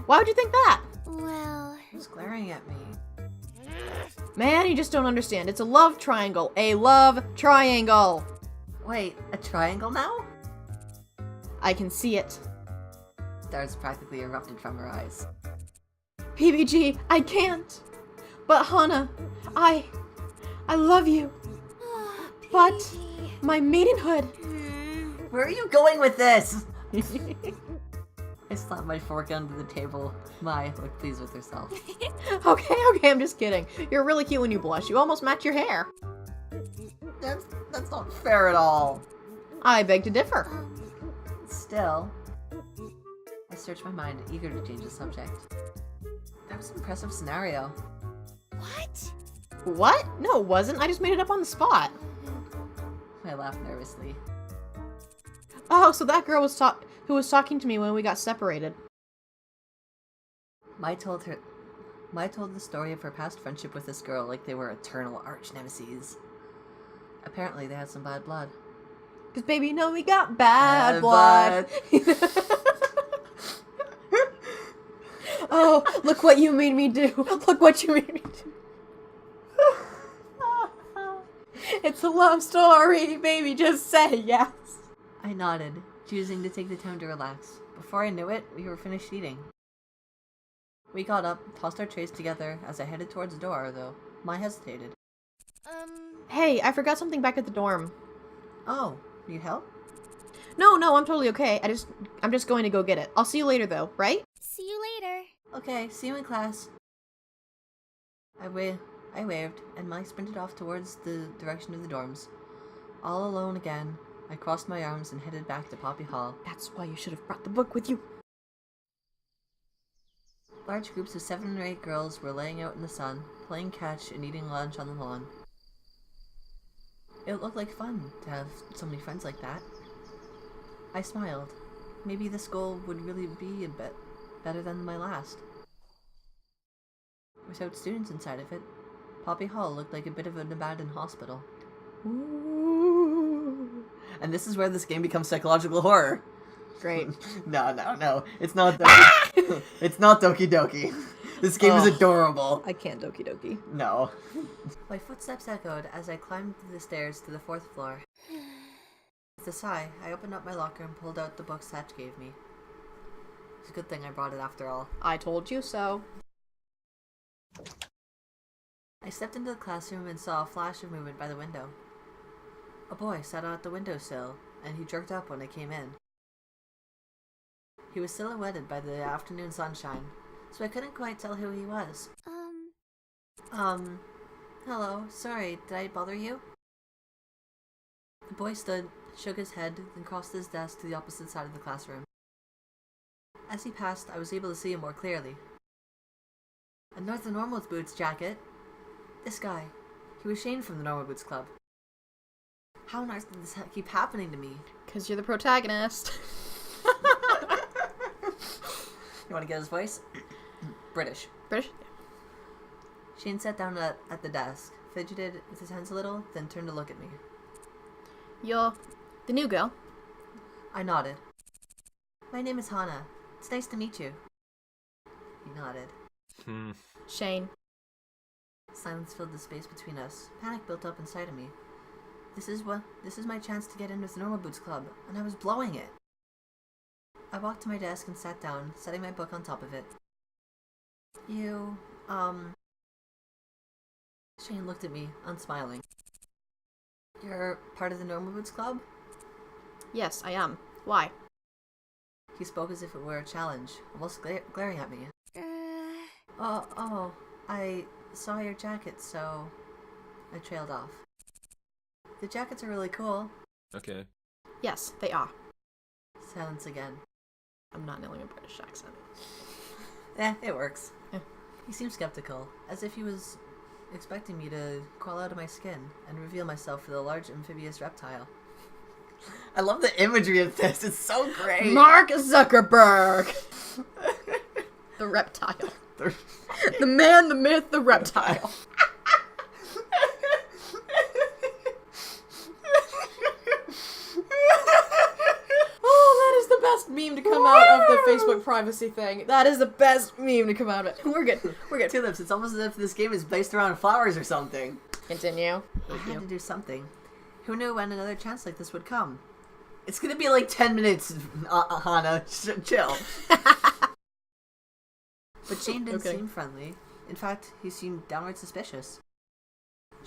Why would you think that? Well... Who's glaring at me? Man, you just don't understand. It's a love triangle. A love triangle. Wait, a triangle now? I can see it. Stars practically erupted from her eyes. PBG, I can't. But Hana, I love you. But my maidenhood. Where are you going with this? I slapped my fork under the table. Mai looked pleased with herself. Okay, I'm just kidding. You're really cute when you blush. You almost match your hair. That's not fair at all. I beg to differ. Still, I searched my mind, eager to change the subject. That was an impressive scenario. What? What? No, it wasn't. I just made it up on the spot. I laughed nervously. Oh, so that girl was who was talking to me when we got separated. Mai told the story of her past friendship with this girl like they were eternal arch-nemeses. Apparently, they had some bad blood. Cause baby, you know we got bad blood. Oh, look what you made me do. Look what you made me do. It's a love story, baby, just say yes. I nodded, choosing to take the time to relax. Before I knew it, we were finished eating. We got up, tossed our trays together. As I headed towards the door, though, Mai hesitated. Hey, I forgot something back at the dorm. Oh, need help? No, I'm totally okay. I'm just going to go get it. I'll see you later, though, right? See you later. Okay, see you in class. I waved, and Mai sprinted off towards the direction of the dorms. All alone again, I crossed my arms and headed back to Poppy Hall. That's why you should have brought the book with you. Large groups of 7 or 8 girls were laying out in the sun, playing catch and eating lunch on the lawn. It looked like fun to have so many friends like that. I smiled. Maybe this goal would really be a bit better than my last. Without students inside of it, Poppy Hall looked like a bit of an abandoned hospital. Ooh. And this is where this game becomes psychological horror. Great. No. It's not Doki. It's not Doki Doki. This game is adorable. I can't Doki Doki. No. My footsteps echoed as I climbed the stairs to the 4th floor. With a sigh, I opened up my locker and pulled out the book Satch gave me. It's a good thing I brought it after all. I told you so. I stepped into the classroom and saw a flash of movement by the window. A boy sat at the windowsill, and he jerked up when I came in. He was silhouetted by the afternoon sunshine, so I couldn't quite tell who he was. Hello, sorry, did I bother you? The boy stood, shook his head, then crossed his desk to the opposite side of the classroom. As he passed, I was able to see him more clearly. A Northern Normal Boots jacket. This guy. He was Shane from the Normal Boots Club. How on earth did this keep happening to me? Because you're the protagonist. You want to get his voice? British. British? Shane sat down at the desk, fidgeted with his hands a little, then turned to look at me. You're the new girl? I nodded. My name is Hana. It's nice to meet you. He nodded. Shane. Silence filled the space between us. Panic built up inside of me. This is my chance to get in with the Normal Boots Club, and I was blowing it. I walked to my desk and sat down, setting my book on top of it. You, Shane looked at me, unsmiling. You're part of the Normal Boots Club? Yes, I am. Why? He spoke as if it were a challenge, almost glaring at me. I saw your jacket, so I trailed off. The jackets are really cool. Okay. Yes, they are. Silence again. I'm not nailing a British accent. It works. Yeah. He seemed skeptical, as if he was expecting me to crawl out of my skin and reveal myself for the large amphibious reptile. I love the imagery of this. It's so great. Mark Zuckerberg! The reptile. The man, the myth, the reptile. Oh, that is the best best meme to come out of the Facebook privacy thing. That is the best meme to come out of it. We're good. We're good. Tulips, it's almost as if this game is based around flowers or something. Continue. I had to do something. Who knew when another chance like this would come? It's gonna be like 10 minutes, Hana. Chill. But Shane didn't seem friendly. In fact, he seemed downright suspicious.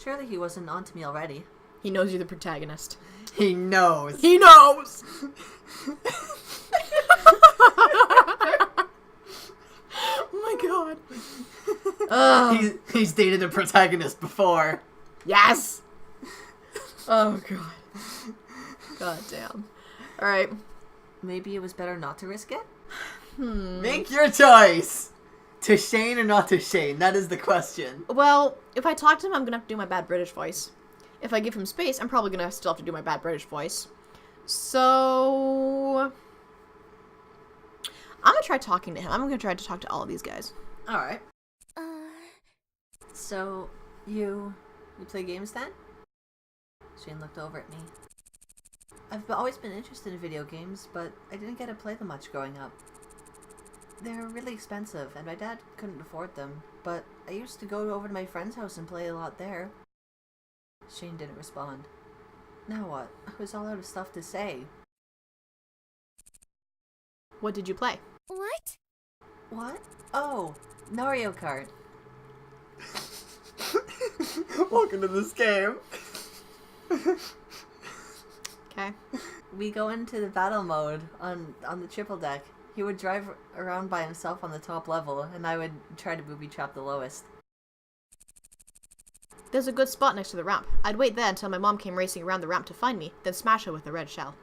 Surely he wasn't on to me already. He knows you're the protagonist. He knows. He knows! Oh my god. He's dated a protagonist before. Yes! Oh god. God damn. Alright. Maybe it was better not to risk it? Hmm. Make your choice! To Shane or not to Shane? That is the question. Well, if I talk to him, I'm gonna have to do my bad British voice. If I give him space, I'm probably gonna still have to do my bad British voice. So... I'm gonna try talking to him. I'm gonna try to talk to all of these guys. Alright. So, you play games then? Shane looked over at me. I've always been interested in video games, but I didn't get to play them much growing up. They're really expensive, and my dad couldn't afford them, but I used to go over to my friend's house and play a lot there. Shane didn't respond. Now what? I was all out of stuff to say. What did you play? What? What? Oh, Mario Kart. Welcome to this game. Okay. We go into the battle mode on the triple deck. He would drive around by himself on the top level, and I would try to booby trap the lowest. There's a good spot next to the ramp. I'd wait there until my mom came racing around the ramp to find me, then smash her with the red shell.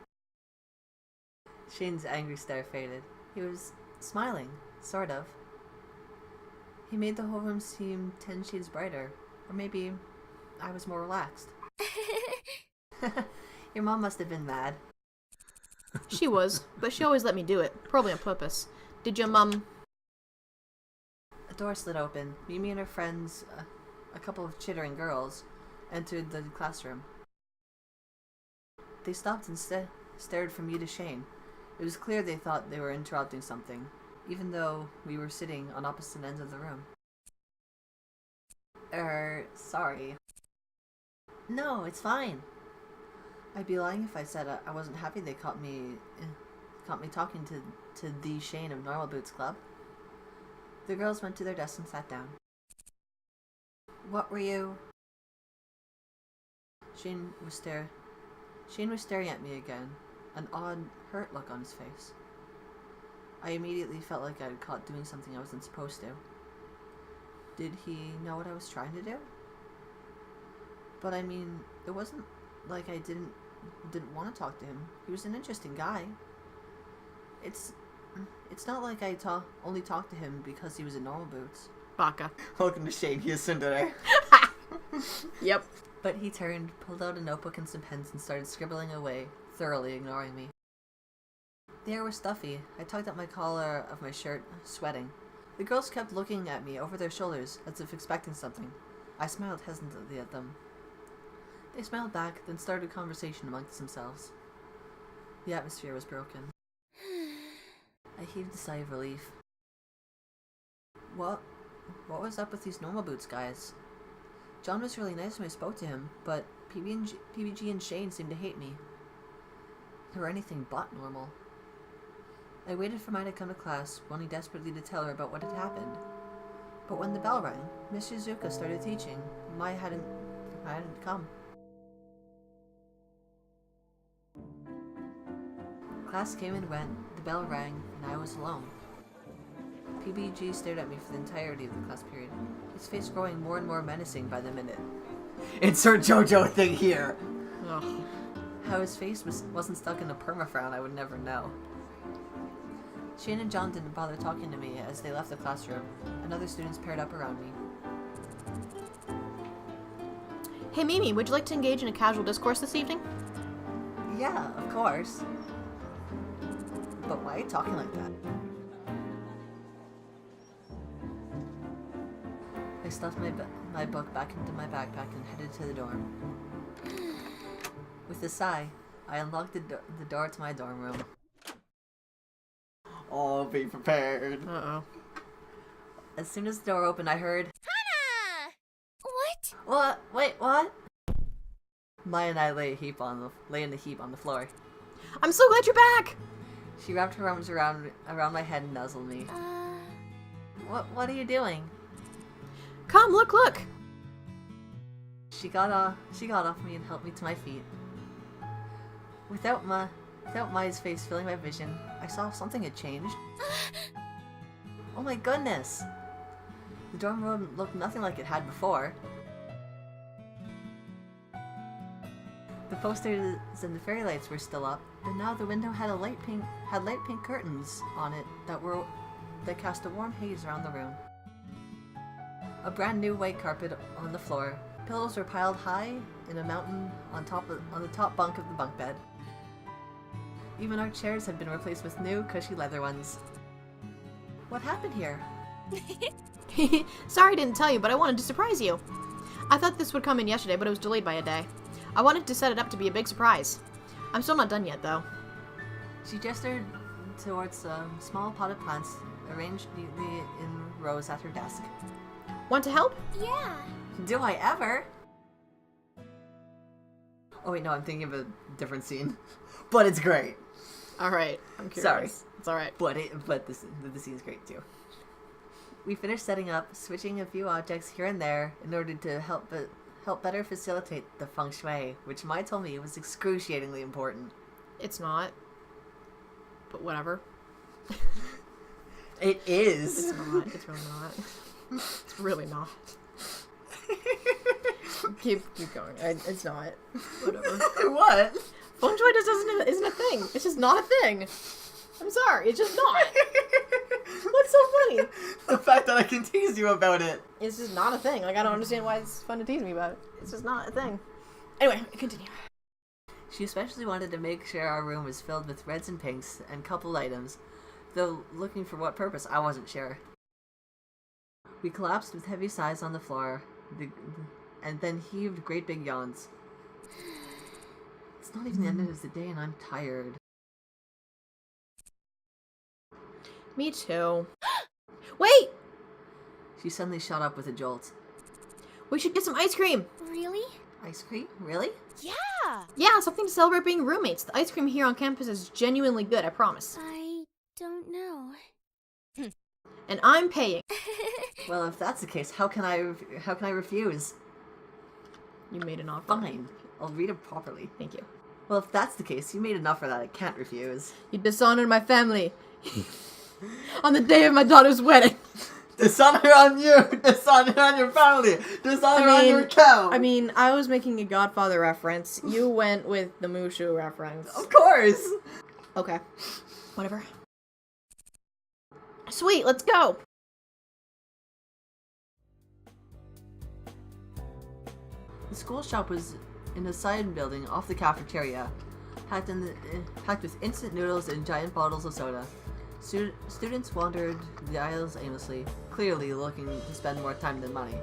Shane's angry stare faded. He was smiling, sort of. He made the whole room seem 10 shades brighter. Or maybe I was more relaxed. Your mom must have been mad. She was, but she always let me do it, probably on purpose. Did your mum... A door slid open. Mimi and her friends, a couple of chittering girls, entered the classroom. They stopped and stared from me to Shane. It was clear they thought they were interrupting something, even though we were sitting on opposite ends of the room. Sorry. No, it's fine. I'd be lying if I said I wasn't happy they caught me talking to the Shane of Normal Boots Club. The girls went to their desks and sat down. What were you? Shane was staring at me again, an odd, hurt look on his face. I immediately felt like I'd caught doing something I wasn't supposed to. Did he know what I was trying to do? But I mean, it wasn't like I didn't want to talk to him. He was an interesting guy. It's not like I only talked to him because he was in Normal Boots. Baka. Welcome to Shane, he is Sundere. Yep. But he turned, pulled out a notebook and some pens and started scribbling away, thoroughly ignoring me. The air was stuffy. I tugged at my collar of my shirt, sweating. The girls kept looking at me over their shoulders, as if expecting something. I smiled hesitantly at them. They smiled back, then started a conversation amongst themselves. The atmosphere was broken. I heaved a sigh of relief. What was up with these Normal Boots guys? John was really nice when I spoke to him, but PBG and Shane seemed to hate me. They were anything but normal. I waited for Mai to come to class, wanting desperately to tell her about what had happened. But when the bell rang, Miss Shizuka started teaching. Mai hadn't come. Class came and went, the bell rang, and I was alone. PBG stared at me for the entirety of the class period, his face growing more and more menacing by the minute. Insert JoJo thing here! Ugh. How his face wasn't stuck in a permafrown, I would never know. Shane and John didn't bother talking to me as they left the classroom, and other students paired up around me. Hey Mimi, would you like to engage in a casual discourse this evening? Yeah, of course. But why are you talking like that? I stuffed my book back into my backpack and headed to the dorm. With a sigh, I unlocked the door to my dorm room. Oh, be prepared. Uh-oh. As soon as the door opened, I heard, Hannah! What? "What? Wait, what?" Maya and I lay in a heap on the floor. I'm so glad you're back! She wrapped her arms around my head and nuzzled me. What are you doing? Come, look! She got off me and helped me to my feet. Without Maya's face filling my vision, I saw something had changed. Oh my goodness! The dorm room looked nothing like it had before. The posters and the fairy lights were still up, but now the window had light pink curtains on it that cast a warm haze around the room. A brand new white carpet on the floor. Pillows were piled high in a mountain on the top bunk of the bunk bed. Even our chairs had been replaced with new, cushy leather ones. What happened here? Sorry I didn't tell you, but I wanted to surprise you. I thought this would come in yesterday, but it was delayed by a day. I wanted to set it up to be a big surprise. I'm still not done yet, though. She gestured towards small potted plants arranged neatly in rows at her desk. Want to help? Yeah. Do I ever? Oh wait, no, I'm thinking of a different scene. But it's great. Alright, I'm curious. Sorry. It's alright. But the scene's great too. We finished setting up, switching a few objects here and there in order to help better facilitate the feng shui, which Mai told me was excruciatingly important. It's not. But whatever. It is. It's not. It's really not. It's really not. keep going. It's not. Whatever. What? Feng shui just isn't a thing. It's just not a thing. I'm sorry. It's just not. What's so funny? The fact that I can tease you about it. It's just not a thing. Like, I don't understand why it's fun to tease me about it. It's just not a thing. Anyway, continue. She especially wanted to make sure our room was filled with reds and pinks and coupled items, though looking for what purpose, I wasn't sure. We collapsed with heavy sighs on the floor, and then heaved great big yawns. It's not even the end of the day and I'm tired. Me too. Wait! She suddenly shot up with a jolt. We should get some ice cream! Really? Ice cream? Really? Yeah. Yeah, something to celebrate being roommates. The ice cream here on campus is genuinely good, I promise. I don't know. And I'm paying. Well, if that's the case, how can I refuse? You made an offer. Fine. I'll read it properly. Thank you. Well, if that's the case, you made an offer that I can't refuse. You dishonored my family. On the day of my daughter's wedding. Dishonor on you! Dishonor on your family! Dishonor on your cow! I mean, I was making a Godfather reference. You went with the Mushu reference. Of course! Okay. Whatever. Sweet, let's go! The school shop was in a side building off the cafeteria, packed with instant noodles and giant bottles of soda. Students wandered the aisles aimlessly, clearly looking to spend more time than money.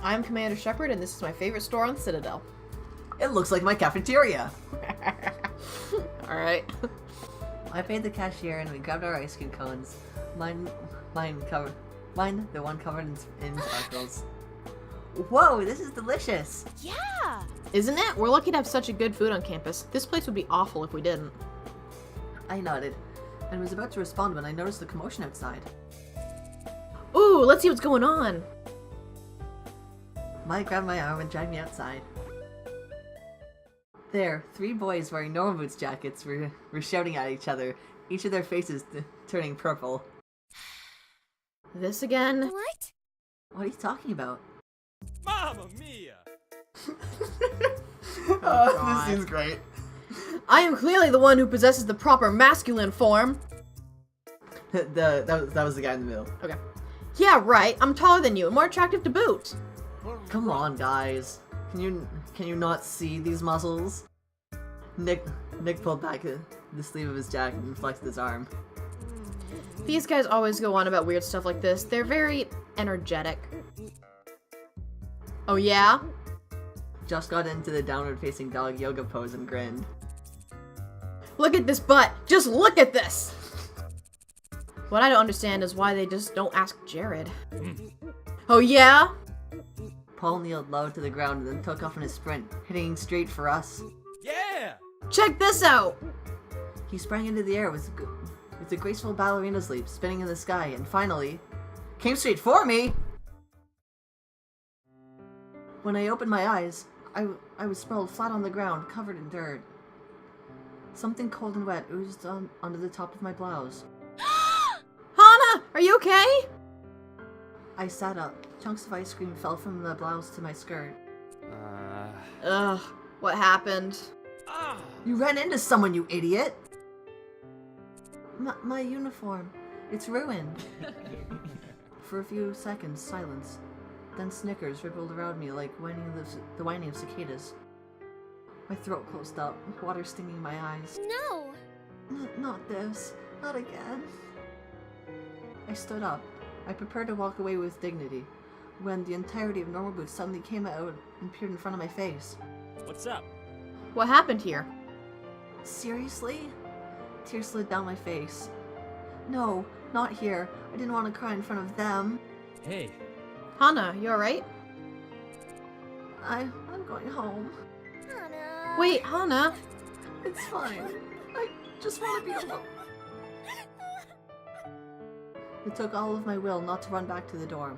I'm Commander Shepard, and this is my favorite store on Citadel. It looks like my cafeteria! Alright. I paid the cashier and we grabbed our ice cream cones. Mine the one covered in sparkles. Whoa, this is delicious! Yeah. Isn't it? We're lucky to have such a good food on campus. This place would be awful if we didn't. I nodded, and was about to respond when I noticed the commotion outside. Ooh, let's see what's going on. Mike grabbed my arm and dragged me outside. There, 3 boys wearing normal boots jackets were shouting at each other, each of their faces turning purple. This again? What? What are you talking about? Mamma mia! God. This seems great. I am clearly the one who possesses the proper masculine form. That was the guy in the middle. Okay. Yeah, right. I'm taller than you and more attractive to boot. Come on, guys. Can you not see these muscles? Nick pulled back the sleeve of his jacket and flexed his arm. These guys always go on about weird stuff like this. They're very energetic. Oh yeah? Josh got into the downward-facing dog yoga pose and grinned. Look at this butt! Just look at this! What I don't understand is why they just don't ask Jared. Oh yeah? Paul kneeled low to the ground and then took off in a sprint, heading straight for us. Yeah! Check this out! He sprang into the air with a graceful ballerina's leap, spinning in the sky, and finally came straight for me! When I opened my eyes, I was sprawled flat on the ground, covered in dirt. Something cold and wet oozed onto the top of my blouse. Hana! Are you okay? I sat up. Chunks of ice cream fell from the blouse to my skirt. Ugh, what happened? You ran into someone, you idiot! My uniform. It's ruined. For a few seconds, silence. Then snickers rippled around me like the whining of cicadas. My throat closed up, water stinging my eyes. No. Not this. Not again. I stood up. I prepared to walk away with dignity, when the entirety of Normal Boots suddenly came out and peered in front of my face. What's up? What happened here? Seriously? Tears slid down my face. No, not here. I didn't want to cry in front of them. Hey. Hana, you alright? I'm going home. Hana. Wait, Hana? It's fine. I just want to be alone. It took all of my will not to run back to the dorm.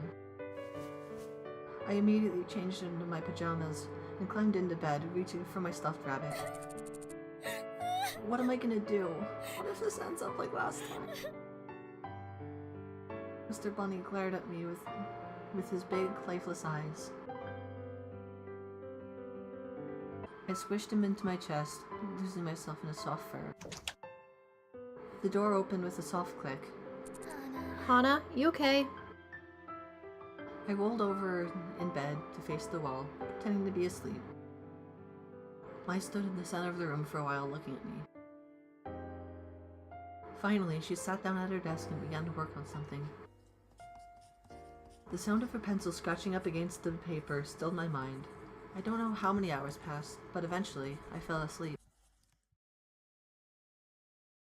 I immediately changed into my pajamas and climbed into bed, reaching for my stuffed rabbit. What am I gonna do? What if this ends up like last time? Mr. Bunny glared at me with his big, lifeless eyes. I squished him into my chest, losing myself in a soft fur. The door opened with a soft click. Hana, you okay? I rolled over in bed to face the wall, pretending to be asleep. I stood in the center of the room for a while looking at me. Finally, she sat down at her desk and began to work on something. The sound of her pencil scratching up against the paper stilled my mind. I don't know how many hours passed, but eventually I fell asleep.